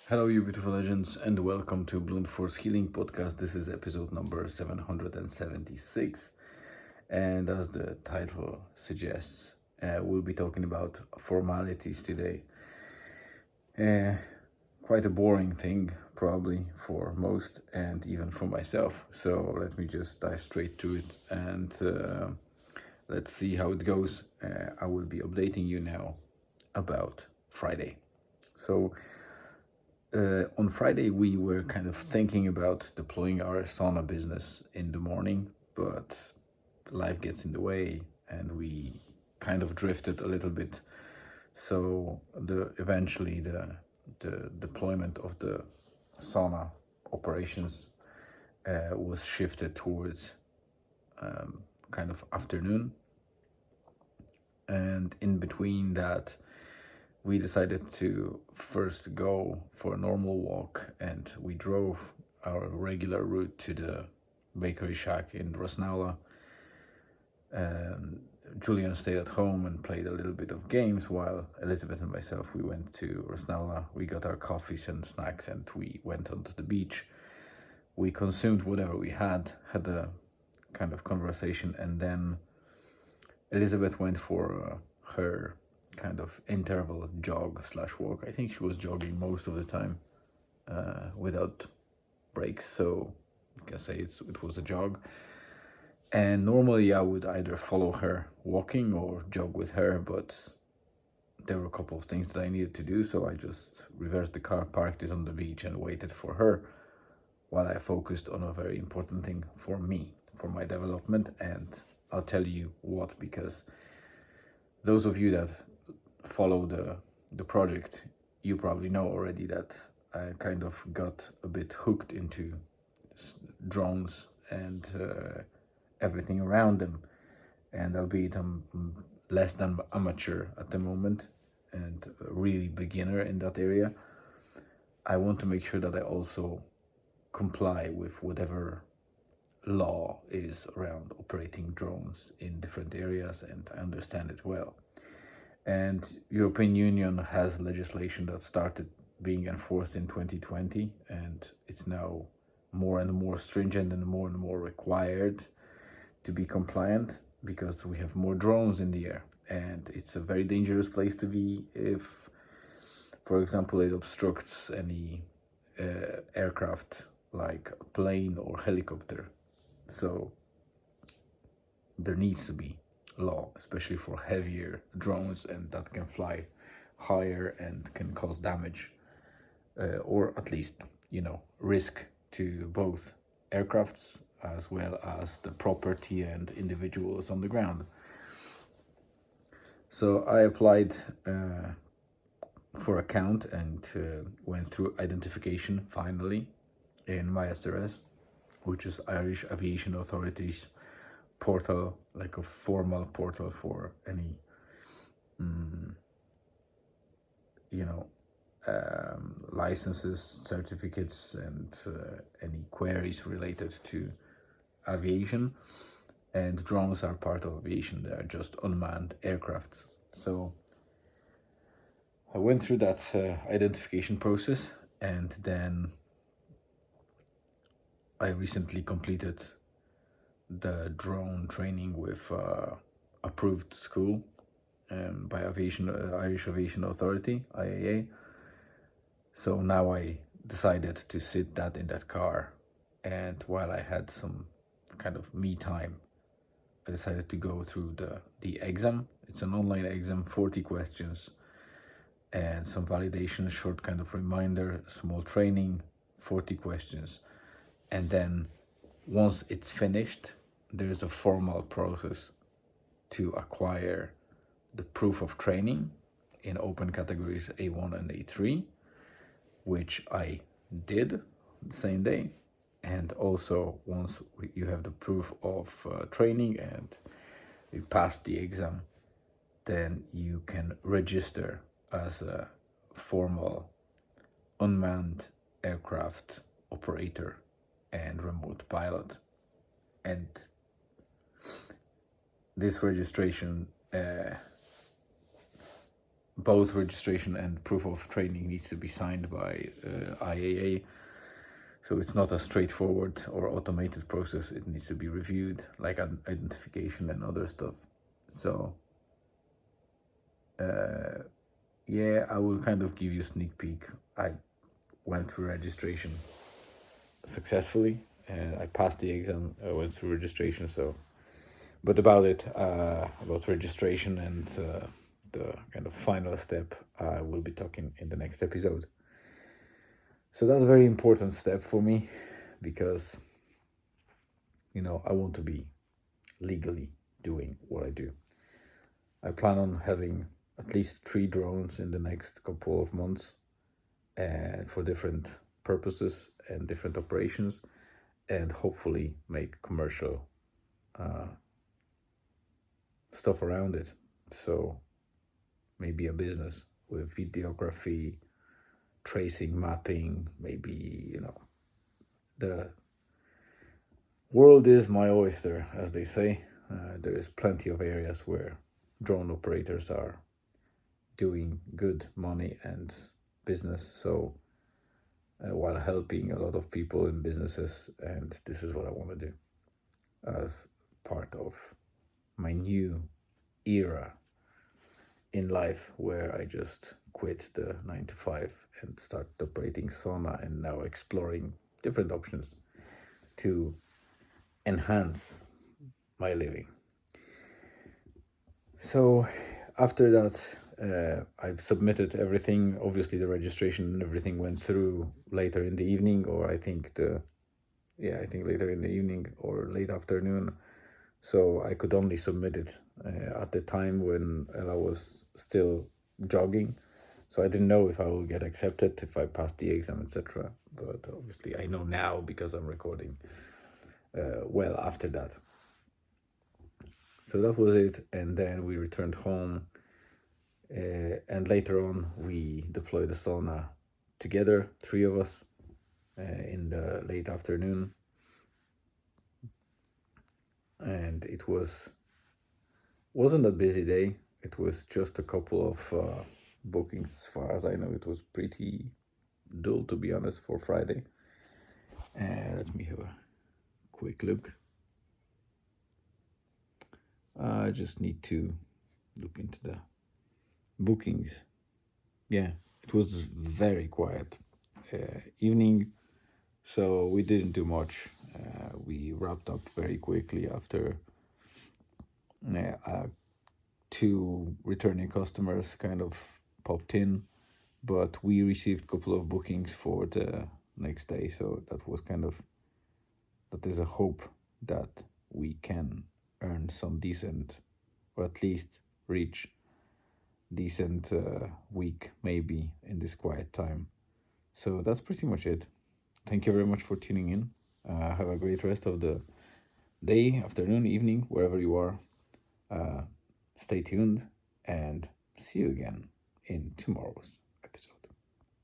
Hello, you beautiful legends, and welcome to Bloom Force Healing Podcast. This is episode number 776, and as the title suggests, we'll be talking about formalities today. Quite a boring thing, probably for most, and even for myself. So let me just dive straight to it, and let's see how it goes. I will be updating you now about Friday. So on Friday, we were kind of thinking about deploying our sauna business in the morning, but life gets in the way and we kind of drifted a little bit. So eventually the deployment of the sauna operations was shifted towards kind of afternoon. And in between that, we decided to first go for a normal walk, and we drove our regular route to the bakery shack in Rosnala. Julian stayed at home and played a little bit of games, while Elizabeth and myself, we went to Rosnala. We got our coffees and snacks, and we went onto the beach. We consumed whatever we had a kind of conversation, and then Elizabeth went for her kind of interval jog / walk. I think she was jogging most of the time without breaks, so I can say it was a jog. And normally I would either follow her walking or jog with her, but there were a couple of things that I needed to do, so I just reversed the car, parked it on the beach, and waited for her while I focused on a very important thing for me, for my development. And I'll tell you what, because those of you that follow the project, you probably know already that I kind of got a bit hooked into drones and everything around them. And albeit I'm less than amateur at the moment and really beginner in that area, I want to make sure that I also comply with whatever law is around operating drones in different areas, and I understand it well. And European Union has legislation that started being enforced in 2020, and it's now more and more stringent and more required to be compliant, because we have more drones in the air, and it's a very dangerous place to be if, for example, it obstructs any aircraft like a plane or helicopter. So there needs to be law, especially for heavier drones, and that can fly higher and can cause damage, or at least, risk to both aircrafts as well as the property and individuals on the ground. So I applied for account and went through identification finally in MySRS, which is Irish Aviation Authority's portal, like a formal portal for any licenses, certificates, and any queries related to aviation. And drones are part of aviation, they are just unmanned aircrafts. So I went through that identification process, and then I recently completed the drone training with approved school by Irish Aviation Authority, IAA. So now I decided to sit that in that car, and while I had some kind of me time, I decided to go through the exam. It's an online exam, 40 questions and some validation, short kind of reminder, small training, 40 questions. And then once it's finished, there's a formal process to acquire the proof of training in open categories A1 and A3, which I did the same day. And also, once you have the proof of training and you pass the exam, then you can register as a formal unmanned aircraft operator and remote pilot. And this registration both registration and proof of training needs to be signed by IAA. So it's not a straightforward or automated process. It needs to be reviewed, like identification and other stuff. So yeah, I will kind of give you a sneak peek. I went through registration successfully, and I passed the exam. I went through registration. So, but about registration and the kind of final step, I will be talking in the next episode. So that's a very important step for me, because I want to be legally doing what I do. I plan on having at least 3 drones in the next couple of months, for different purposes and different operations, and hopefully make commercial stuff around it. So maybe a business with videography, tracing, mapping, maybe, the world is my oyster, as they say. There is plenty of areas where drone operators are doing good money and business, so while helping a lot of people in businesses, and this is what I want to do as part of my new era in life, where I just quit the 9 to 5 and start operating sauna, and now exploring different options to enhance my living. So after that, I've submitted everything. Obviously the registration and everything went through later in the evening, or I think later in the evening or late afternoon. So I could only submit it at the time when Ella was still jogging. So I didn't know if I will get accepted, if I passed the exam, etc. But obviously I know now, because I'm recording well after that. So that was it, and then we returned home, and later on we deployed the sauna together, 3 of us, in the late afternoon. And it wasn't a busy day. It was just a couple of bookings. As far as I know, it was pretty dull, to be honest, for Friday. Let me have a quick look. I just need to look into the bookings. Yeah, it was very quiet evening, so we didn't do much. We wrapped up very quickly after 2 returning customers kind of popped in, but we received a couple of bookings for the next day, so that is a hope that we can earn some decent, or at least reach decent week maybe in this quiet time. So that's pretty much it. Thank you very much for tuning in. Have a great rest of the day, afternoon, evening, wherever you are. Stay tuned, and see you again in tomorrow's